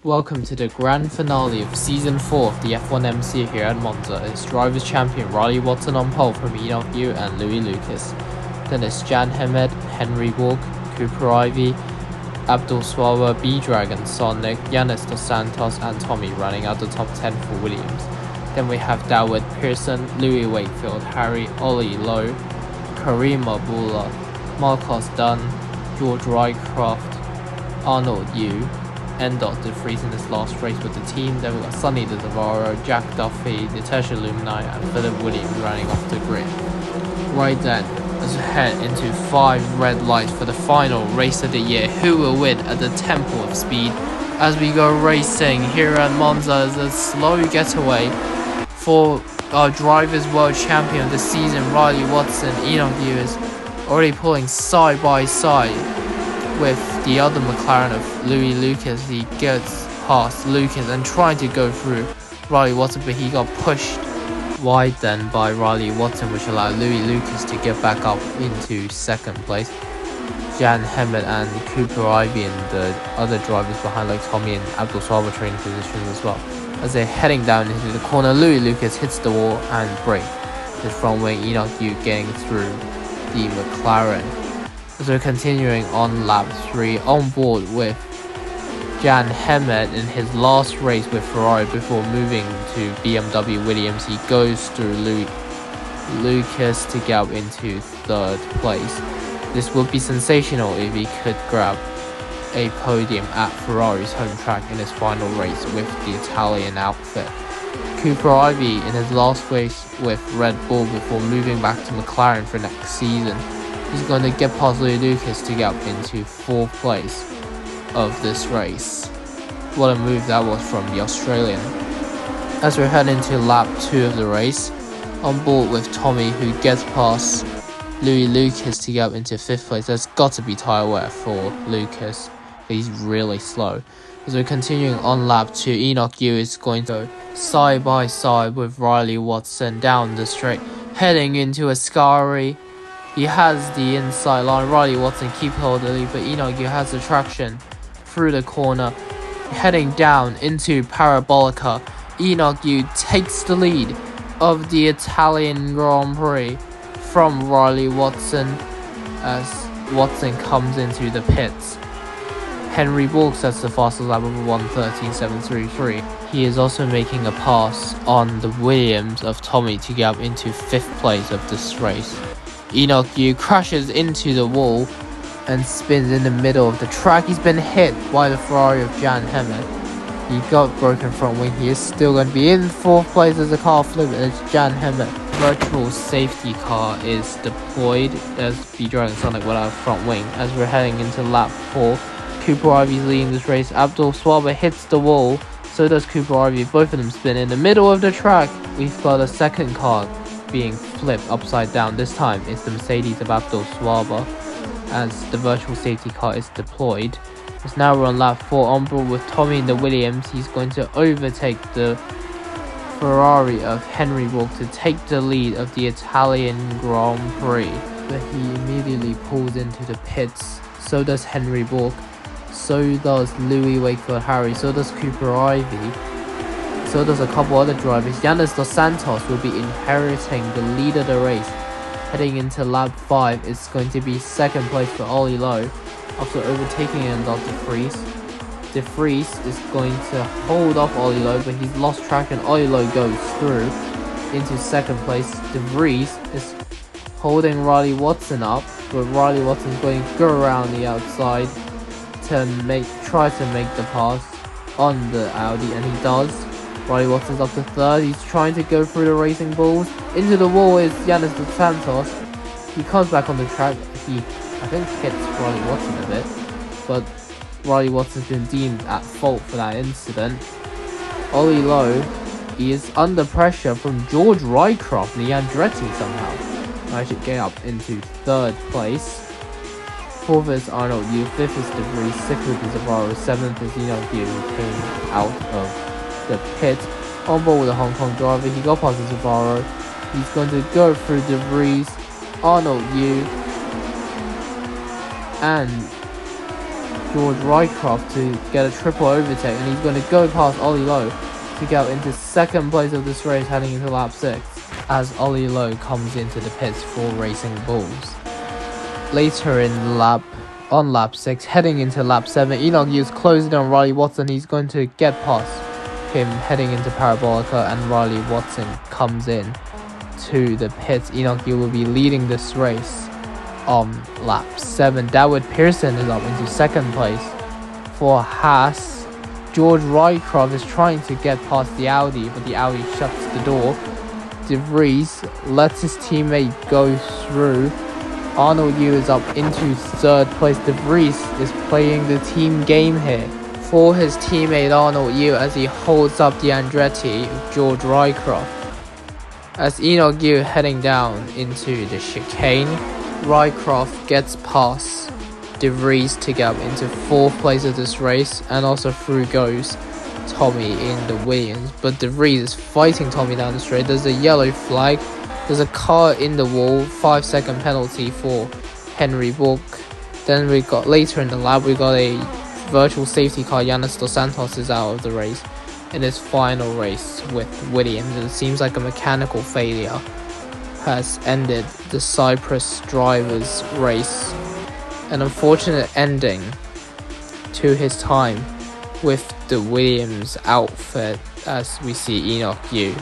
Welcome to the grand finale of Season 4 of the F.1.M.C here at Monza. It's Drivers' Champion Riley Watson on pole from Enoch Yu and Louis Lucas. Then it's Jan Hemed, Henry Walk, Cooper Ivy, Abdul Swawa, B-Dragon, Sonic, Yanis Dos Santos and Tommy running out the top 10 for Williams. Then we have Dawid Pearson, Louis Wakefield, Harry, Ollie Lowe, Kareem Abdullah, Marcos Dunn, George Rycroft, Arnold Yu, De Vries in his last race with the team. Then we got Sonny De Zavaro, Jack Duffy, Natasha Lumni and Philip Williams running off the grid. Right then, let's head into 5 red lights for the final race of the year. Who will win at the Temple of Speed? As we go racing here at Monza as a slow getaway for our Drivers' World Champion of the season, Riley Watson. Enoch Yu is already pulling side by side with the other McLaren of Louis Lucas. He gets past Lucas and trying to go through Riley Watson, but he got pushed wide then by Riley Watson, which allowed Louis Lucas to get back up into second place. Jan Hemed and Cooper Ivy and the other drivers behind like Tommy and Abdul Swawa training positions as well. As they're heading down into the corner, Louis Lucas hits the wall and breaks his front wing. Enoch Yu getting through the McLaren. As we're continuing on lap 3, on board with Jan Hemed in his last race with Ferrari before moving to BMW Williams. He goes through Lucas to get up into 3rd place. This would be sensational if he could grab a podium at Ferrari's home track in his final race with the Italian outfit. Cooper Ivy in his last race with Red Bull before moving back to McLaren for next season. He's going to get past Louis Lucas to get up into 4th place of this race. What a move that was from the Australian. As we're heading to lap 2 of the race, on board with Tommy, who gets past Louis Lucas to get up into 5th place. There's got to be tyre wear for Lucas, but he's really slow. As we're continuing on lap 2, Enoch Yu is going to go side by side with Riley Watson down the straight, heading into Ascari. He has the inside line. Riley Watson keeps hold of the lead, but Enoch Yu has the traction through the corner, heading down into Parabolica. Enoch Yu takes the lead of the Italian Grand Prix from Riley Watson as Watson comes into the pits. Henry Walk sets the fastest lap of 1:13.733. He is also making a pass on the Williams of Tommy to get up into 5th place of this race. Enoch Yu crashes into the wall and spins in the middle of the track. He's been hit by the Ferrari of Jan Hemed. He got broken front wing. He is still going to be in 4th place as the car flips, and it's Jan Hemed. Virtual safety car is deployed as B-Dragon Sonic without a front wing. As we're heading into lap 4, Cooper Ivy's leading this race. Abdul Swawa hits the wall, so does Cooper Ivy. Both of them spin in the middle of the track. We've got a second car being flipped upside down. This time it's the Mercedes of Abdul Swawa as the virtual safety car is deployed. It's now we're on lap 4, on board with Tommy in the Williams. He's going to overtake the Ferrari of Henry Walk to take the lead of the Italian Grand Prix, but he immediately pulls into the pits. So does Henry Walk, so does Louis Wakefield Harry, so does Cooper Ivy, so does a couple other drivers. Yanis Dos Santos will be inheriting the lead of the race. Heading into lap 5, it's going to be 2nd place for Ollie Lowe after overtaking De Vries. De Vries is going to hold off Ollie Lowe, but he's lost track and Ollie Lowe goes through into 2nd place. De Vries is holding Riley Watson up, but Riley Watson's going to go around the outside to try to make the pass on the Audi, and he does. Riley Watson's up to 3rd. He's trying to go through the racing balls. Into the wall is Yanis Dos Santos. He comes back on the track. He, I think, hits Riley Watson a bit, but Riley Watson's been deemed at fault for that incident. Ollie Lowe, he is under pressure from George Rycroft and the Andretti somehow. Managed to get up into 3rd place. 4th is Arnold Yu, 5th is De Vries, 6th is Zavaro, 7th is Enoch Yu, who came out of the pit. On board with a Hong Kong driver, he got past Zavaro. He's going to go through De Vries, Arnold Yu, and George Rycroft to get a triple overtake, and he's going to go past Ollie Lowe to get into second place of this race heading into lap 6 as Ollie Lowe comes into the pits for Racing Bulls. Later in lap 6, heading into lap 7, Enoch Yu is closing on Riley Watson. He's going to get past him heading into Parabolica, and Riley Watson comes in to the pits. Enoch Yu will be leading this race on lap 7. David Pearson is up into second place. For Haas, George Rycroft is trying to get past the Audi, but the Audi shuts the door. De Vries lets his teammate go through. Arnold Yu is up into third place. De Vries is playing the team game here for his teammate Arnold Yu as he holds up the Andretti of George Rycroft. As Enoch Yu heading down into the chicane, Rycroft gets past De Vries to get up into fourth place of this race, and also through goes Tommy in the Williams. But De Vries is fighting Tommy down the straight. There's a yellow flag. There's a car in the wall. 5-second penalty for Henry Borg. Then we got later in the lap, we got a virtual safety car. Yanis Dos Santos is out of the race in his final race with Williams. It seems like a mechanical failure has ended the Cyprus drivers race. An unfortunate ending to his time with the Williams outfit, as we see Enoch Yu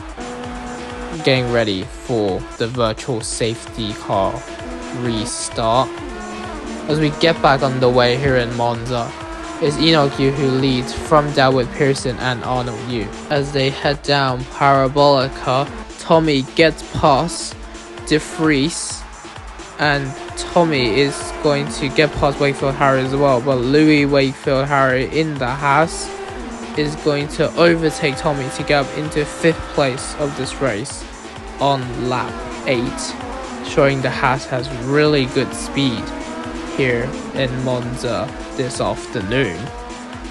getting ready for the virtual safety car restart. As we get back underway here in Monza, it's Enoch Yu who leads from David Pearson and Arnold Yu. As they head down Parabolica, Tommy gets past De Vries, and Tommy is going to get past Wakefield Harry as well, but Louis Wakefield Harry in the Haas is going to overtake Tommy to get up into 5th place of this race on lap 8, showing the Haas has really good speed here in Monza this afternoon.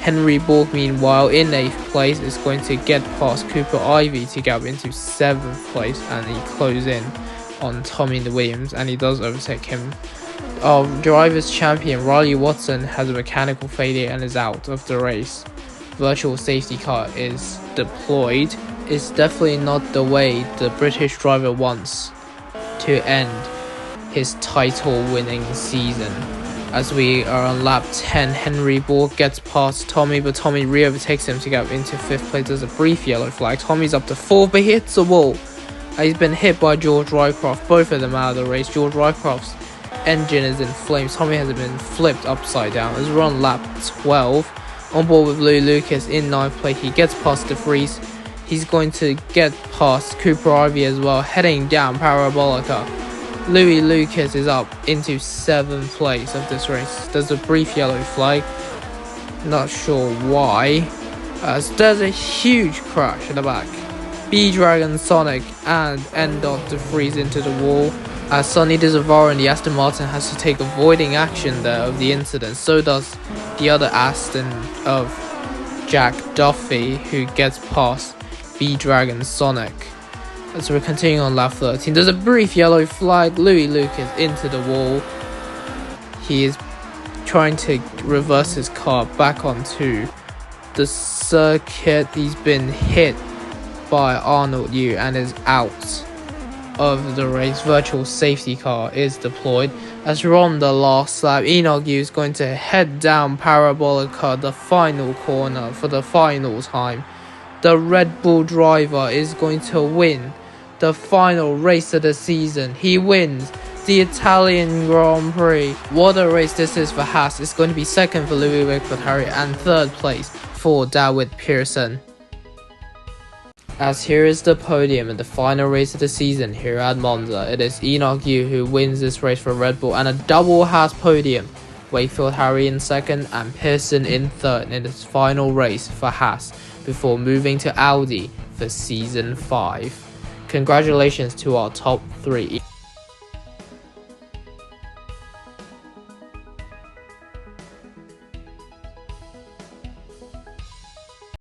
Henry Borg, meanwhile, in 8th place is going to get past Cooper Ivy to get up into 7th place, and he closes in on Tommy in the Williams, and he does overtake him. Our drivers champion Riley Watson has a mechanical failure and is out of the race. Virtual safety car is deployed. It's definitely not the way the British driver wants to end his title winning season. As we are on lap 10, Henry Borg gets past Tommy, but Tommy re-overtakes him to get up into 5th place. There's a brief yellow flag. Tommy's up to 4th, but he hits the wall. He's been hit by George Rycroft, both of them out of the race. George Rycroft's engine is in flames. Tommy has been flipped upside down. As we're on lap 12, on board with Louis Lucas in 9th place, he gets past De Vries. He's going to get past Cooper Ivy as well, heading down Parabolica. Louis Lucas is up into 7th place of this race. There's a brief yellow flag. Not sure why. As there's a huge crash in the back. B-Dragon, Sonic, and De Vries into the wall. As Sonny De Zavaro and the Aston Martin has to take avoiding action there of the incident. So does the other Aston of Jack Duffy, who gets past B-Dragon Sonic. As we're continuing on lap 13, there's a brief yellow flag. Louis Lucas into the wall. He is trying to reverse his car back onto the circuit. He's been hit by Arnold Yu and is out of the race. Virtual safety car is deployed. As we're on the last lap, Enoch Yu is going to head down Parabolica, the final corner for the final time. The Red Bull driver is going to win the final race of the season. He wins the Italian Grand Prix. What a race this is for Haas. It's going to be second for Louis Wakefield Harry and 3rd place for David Pearson. As here is the podium in the final race of the season here at Monza. It is Enoch Yu who wins this race for Red Bull, and a double Haas podium. Wakefield Harry in 2nd and Pearson in 3rd in this final race for Haas before moving to Audi for season 5. Congratulations to our top 3.